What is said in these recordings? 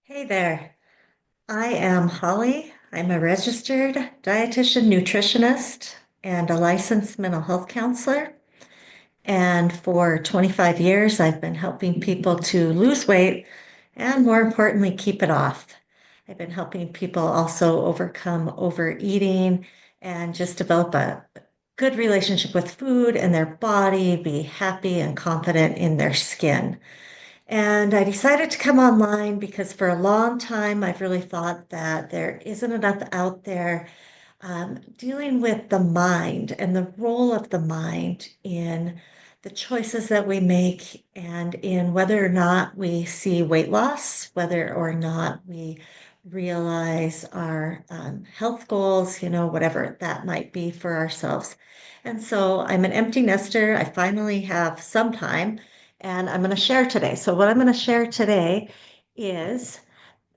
Hey there. I am Holly. I'm a registered dietitian nutritionist and a licensed mental health counselor. And for 25 years, I've been helping people to lose weight and, more importantly, keep it off. I've been helping people also overcome overeating and just develop a good relationship with food and their body, be happy and confident in their skin. And I decided to come online because for a long time I've really thought that there isn't enough out there dealing with the mind and the role of the mind in the choices that we make and in whether or not we see weight loss, whether or not we realize our health goals, whatever that might be for ourselves. And so I'm an empty nester. I finally have some time and I'm going to share today. So, what I'm going to share today is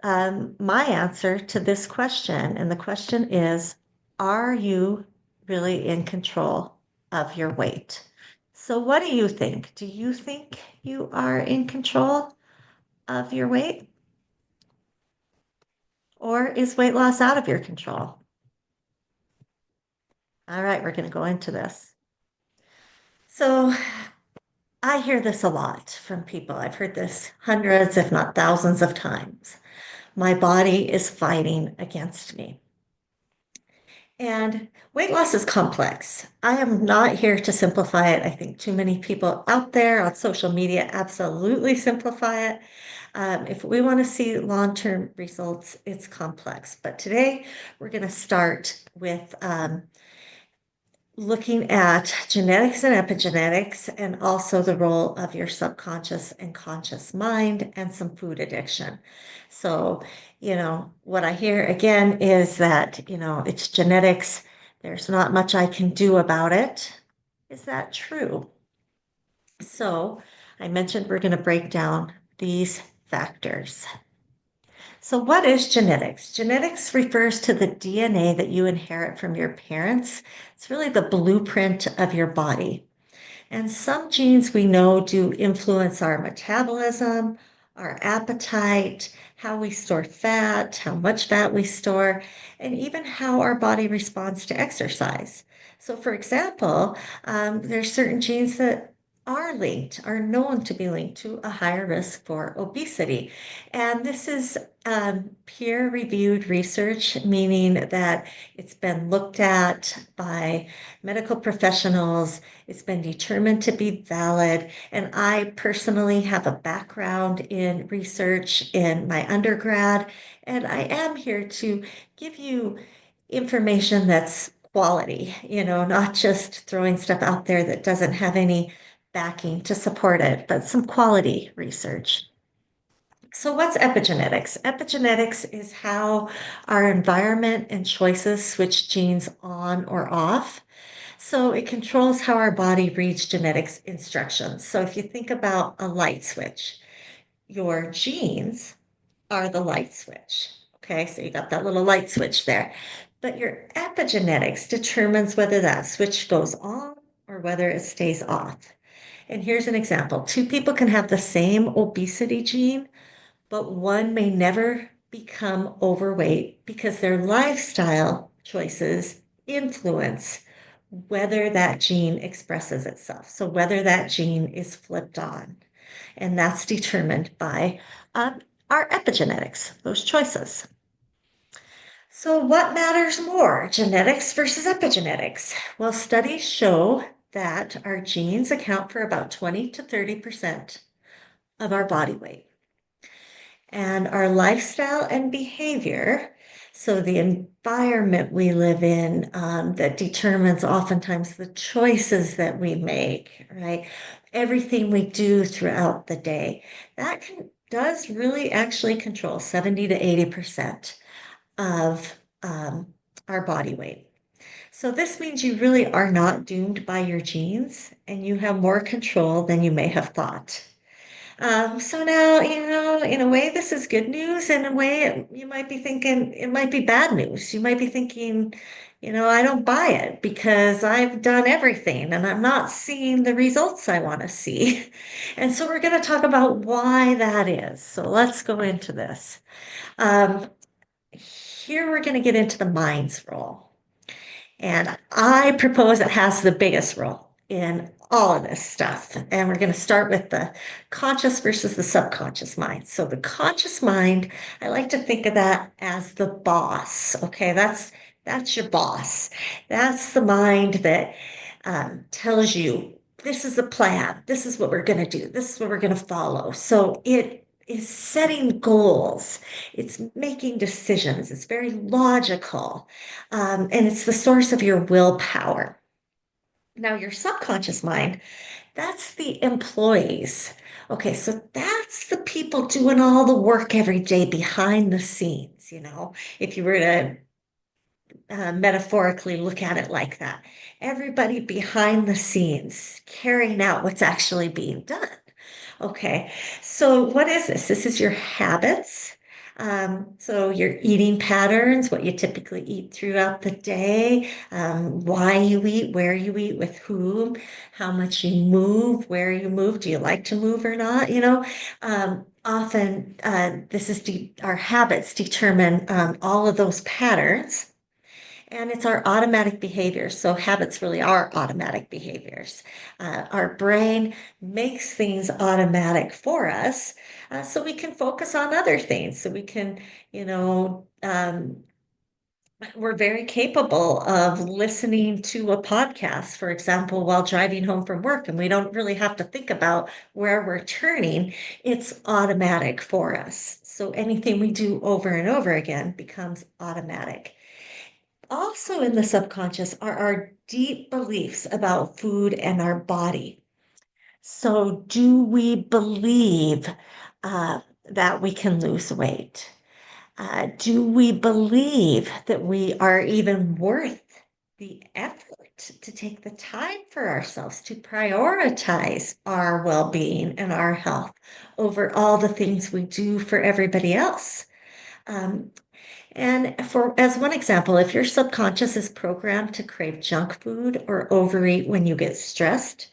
my answer to this question. And the question is, are you really in control of your weight? So, what do you think? Do you think you are in control of your weight? Or is weight loss out of your control? All right, we're going to go into this. So, I hear this a lot from people. I've heard this hundreds, if not thousands of times. My body is fighting against me. And weight loss is complex. I am not here to simplify it. I think too many people out there on social media absolutely simplify it. If we want to see long-term results, it's complex. But today we're going to start with looking at genetics and epigenetics, and also the role of your subconscious and conscious mind and some food addiction. So, what I hear again is that, it's genetics. There's not much I can do about it. Is that true? So, I mentioned we're going to break down these factors. So, what is genetics? Genetics refers to the DNA that you inherit from your parents. It's really the blueprint of your body. And some genes we know do influence our metabolism, our appetite, how we store fat, how much fat we store, and even how our body responds to exercise. So, for example, there's certain genes that are known to be linked to a higher risk for obesity. And this is peer-reviewed research, meaning that it's been looked at by medical professionals. It's been determined to be valid. And I personally have a background in research in my undergrad, and I am here to give you information that's quality, not just throwing stuff out there that doesn't have any backing to support it, but some quality research. So, what's epigenetics? Epigenetics is how our environment and choices switch genes on or off. So, it controls how our body reads genetics instructions. So, if you think about a light switch, your genes are the light switch. Okay, so you got that little light switch there. But your epigenetics determines whether that switch goes on or whether it stays off. And here's an example: two people can have the same obesity gene, but one may never become overweight because their lifestyle choices influence whether that gene expresses itself. So, whether that gene is flipped on. And that's determined by our epigenetics, those choices. So, what matters more, genetics versus epigenetics? Well, studies show that our genes account for about 20 to 30% of our body weight. And our lifestyle and behavior, so the environment we live in, that determines oftentimes the choices that we make, right? Everything we do throughout the day, does really actually control 70 to 80% of our body weight. So this means you really are not doomed by your genes, and you have more control than you may have thought. So now, in a way, this is good news. In a way, you might be thinking it might be bad news. You might be thinking, I don't buy it because I've done everything and I'm not seeing the results I want to see. And so we're going to talk about why that is. So let's go into this. Um, Here we're going to get into the mind's role. And I propose it has the biggest role in all of this stuff. And we're going to start with the conscious versus the subconscious mind. So the conscious mind, I like to think of that as the boss. Okay, that's your boss. That's the mind that tells you this is the plan. This is what we're going to do. This is what we're going to follow. So it is setting goals. It's making decisions. It's very logical. And it's the source of your willpower. Now, your subconscious mind, that's the employees. Okay, so that's the people doing all the work every day behind the scenes, if you were to metaphorically look at it like that. Everybody behind the scenes carrying out what's actually being done. Okay, so what is this? This is your habits. So your eating patterns, what you typically eat throughout the day, why you eat, where you eat, with whom, how much you move, where you move, do you like to move or not? Often this is our habits determine all of those patterns. And it's our automatic behaviors. So habits really are automatic behaviors. Our brain makes things automatic for us so we can focus on other things. So we can, we're very capable of listening to a podcast, for example, while driving home from work, and we don't really have to think about where we're turning. It's automatic for us. So anything we do over and over again becomes automatic. Also in the subconscious are our deep beliefs about food and our body. So, do we believe that we can lose weight? Do we believe that we are even worth the effort to take the time for ourselves to prioritize our well being and our health over all the things we do for everybody else? Um, and as one example, if your subconscious is programmed to crave junk food or overeat when you get stressed,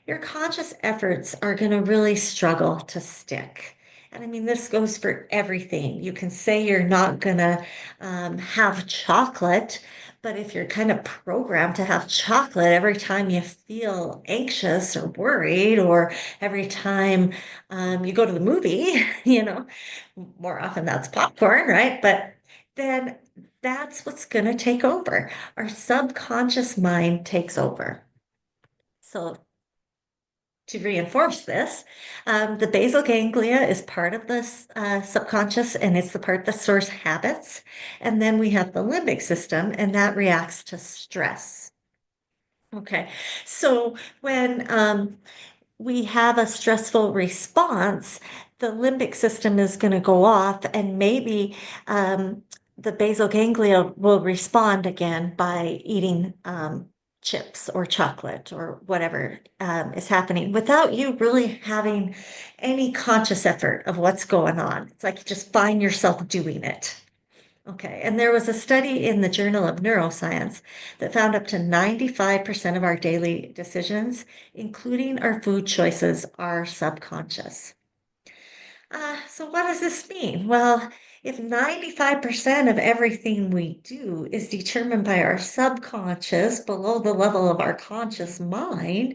your conscious efforts are going to really struggle to stick. And I mean, this goes for everything. You can say you're not going to have chocolate, but if you're kind of programmed to have chocolate every time you feel anxious or worried, or every time you go to the movie, more often that's popcorn, right? But then that's what's going to take over. Our subconscious mind takes over. So to reinforce this, the basal ganglia is part of this subconscious, and it's the part that stores habits. And then we have the limbic system, and that reacts to stress. Okay, so when we have a stressful response, the limbic system is going to go off, and maybe the basal ganglia will respond again by eating chips or chocolate or whatever is happening without you really having any conscious effort of what's going on. It's like you just find yourself doing it. Okay, and there was a study in the Journal of Neuroscience that found up to 95% of our daily decisions, including our food choices, are subconscious. So what does this mean? Well, if 95% of everything we do is determined by our subconscious below the level of our conscious mind,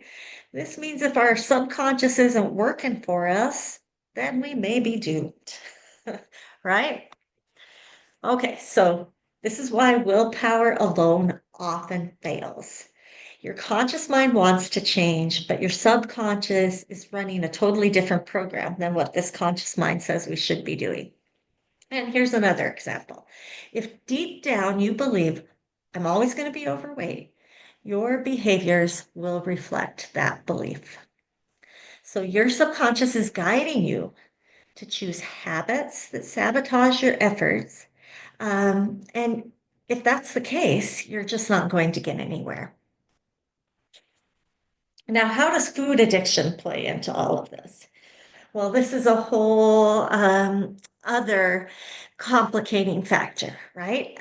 this means if our subconscious isn't working for us, then we may be doomed, right? Okay, so this is why willpower alone often fails. Your conscious mind wants to change, but your subconscious is running a totally different program than what this conscious mind says we should be doing. And here's another example. If deep down you believe, I'm always going to be overweight, your behaviors will reflect that belief. So your subconscious is guiding you to choose habits that sabotage your efforts. And if that's the case, you're just not going to get anywhere. Now, how does food addiction play into all of this? Well, this is a whole other complicating factor, right?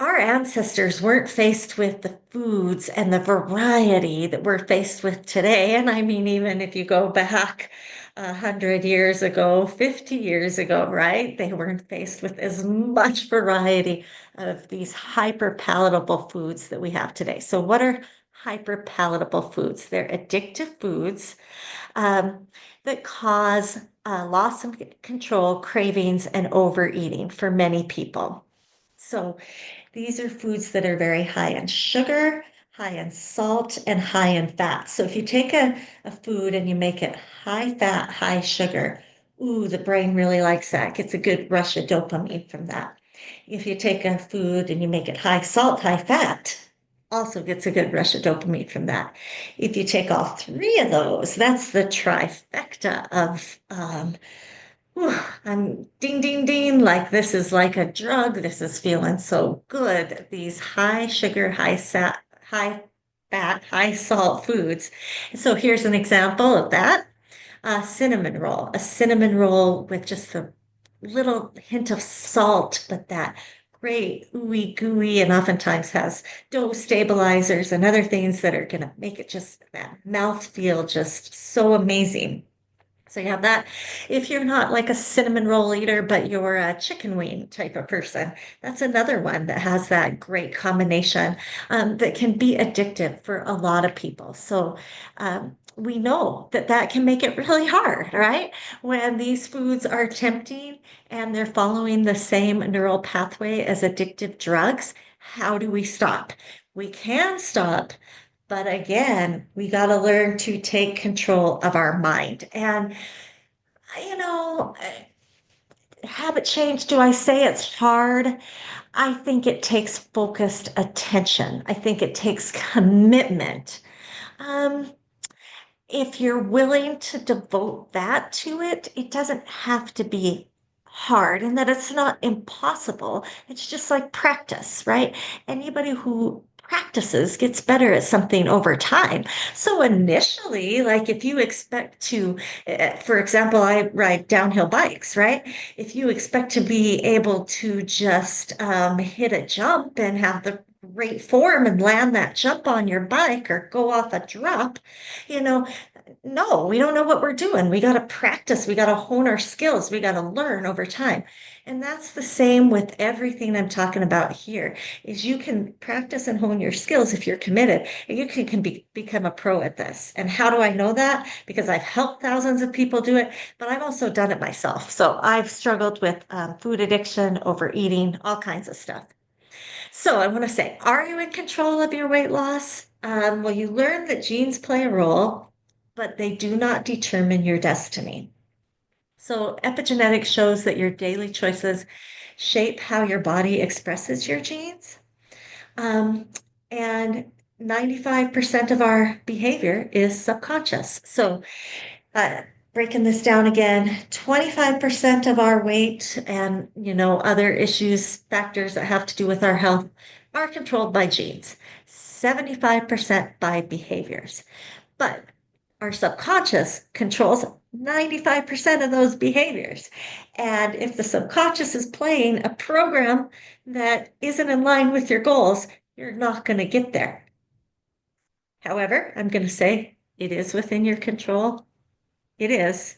our ancestors weren't faced with the foods and the variety that we're faced with today. And I mean, even if you go back 100 years ago, 50 years ago, right? They weren't faced with as much variety of these hyper palatable foods that we have today. So, what are hyper palatable foods? They're addictive foods um, that cause loss of control, cravings, and overeating for many people. So, these are foods that are very high in sugar, high in salt, and high in fat. So if you take a food and you make it high fat, high sugar, ooh, the brain really likes that. Gets a good rush of dopamine from that. If you take a food and you make it high salt, high fat, also gets a good rush of dopamine from that. If you take all three of those, that's the trifecta of whew, I'm ding, ding, ding. Like this is like a drug. This is feeling so good. These high sugar, high fat, high salt foods. So here's an example of that. A cinnamon roll, a cinnamon roll with just a little hint of salt, but that great ooey gooey and oftentimes has dough stabilizers and other things that are going to make it just that mouth feel just so amazing. So you have that. If you're not like a cinnamon roll eater, but you're a chicken wing type of person, that's another one that has that great combination that can be addictive for a lot of people. So we know that that can make it really hard, right? When these foods are tempting and they're following the same neural pathway as addictive drugs, how do we stop? We can stop, but again, we got to learn to take control of our mind. And, you know, habit change, do I say it's hard? I think it takes focused attention. I think it takes commitment. Um, if you're willing to devote that to it, it doesn't have to be hard and that it's not impossible. It's just like practice, right? Anybody who practices gets better at something over time. So initially, like if you expect to, for example, I ride downhill bikes, right? If you expect to be able to just hit a jump and have the great form and land that jump on your bike or go off a drop, you know, no, we don't know what we're doing. We got to practice. We got to hone our skills. We got to learn over time. And that's the same with everything I'm talking about here is you can practice and hone your skills if you're committed. And you become a pro at this. And how do I know that? Because I've helped thousands of people do it, but I've also done it myself. So I've struggled with food addiction, overeating, all kinds of stuff. So I want to say, are you in control of your weight loss? Well, you learn that genes play a role, but they do not determine your destiny. So epigenetics shows that your daily choices shape how your body expresses your genes. Um, and 95% of our behavior is subconscious. So uh, breaking this down again, 25% of our weight and, other issues, factors that have to do with our health are controlled by genes, 75% by behaviors. But our subconscious controls 95% of those behaviors. And if the subconscious is playing a program that isn't in line with your goals, you're not going to get there. However, I'm going to say it is within your control. It is,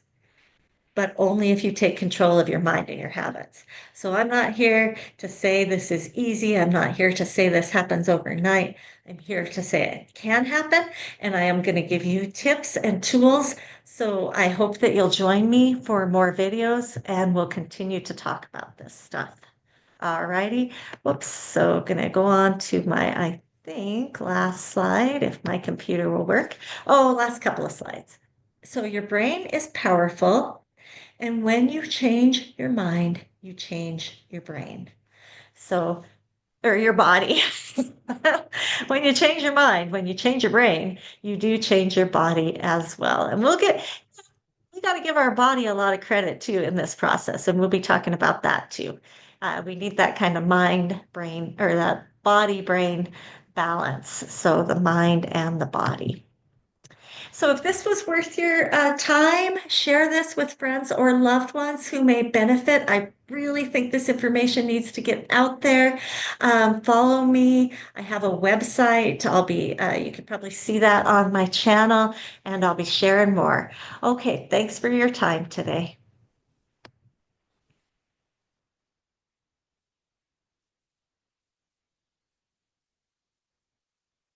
but only if you take control of your mind and your habits. So I'm not here to say this is easy. I'm not here to say this happens overnight. I'm here to say it can happen, and I am going to give you tips and tools. So I hope that you'll join me for more videos and we'll continue to talk about this stuff. All righty. Whoops. So gonna go on to my, I think, last slide, if my computer will work. Oh, last couple of slides. So your brain is powerful, and when you change your mind, you change your brain. So, or your body. When you change your mind, when you change your brain, you do change your body as well. And we got to give our body a lot of credit too in this process, and we'll be talking about that too. We need that kind of mind brain or that body brain balance. So the mind and the body. So if this was worth your time, share this with friends or loved ones who may benefit. I really think this information needs to get out there. Follow me. I have a website. You can probably see that on my channel, and I'll be sharing more. Okay, thanks for your time today.